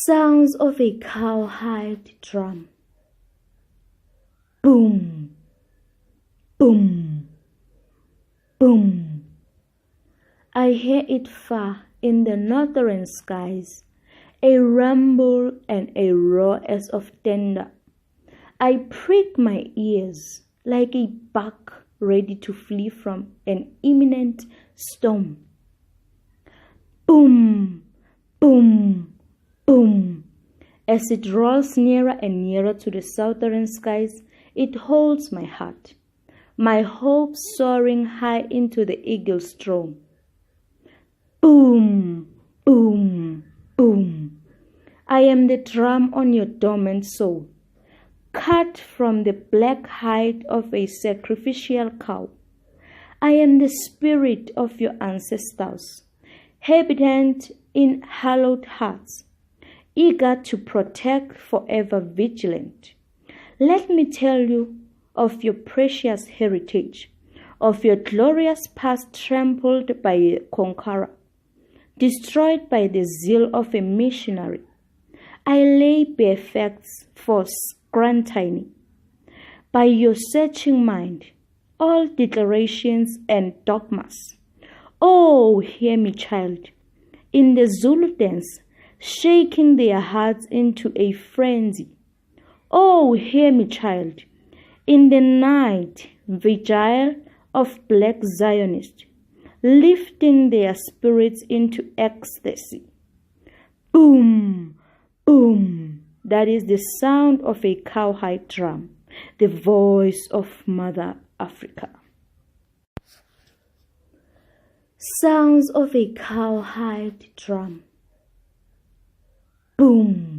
Sounds of a cowhide drum. Boom, boom, boom. I hear it far in the northern skies, a rumble and a roar as of thunder. I prick my ears like a buck ready to flee from an imminent storm. Boom, boom, boom. As it rolls nearer and nearer to the southern skies, it holds my heart, my hope soaring high into the eagle's throne. Boom, boom, boom. I am the drum on your dormant soul, cut from the black hide of a sacrificial cow. I am the spirit of your ancestors, habitant in hallowed hearts, eager to protect, forever vigilant. Let me tell you of your precious heritage, of your glorious past trampled by a conqueror, destroyed by the zeal of a missionary. I lay bare facts for scrutiny. By your searching mind, all declarations and dogmas. Oh, hear me, child, in the Zulu dance, shaking their hearts into a frenzy. Oh, hear me, child, in the night vigil of black Zionists, lifting their spirits into ecstasy. Boom, boom, that is the sound of a cowhide drum, the voice of Mother Africa. Sounds of a cowhide drum. Boom.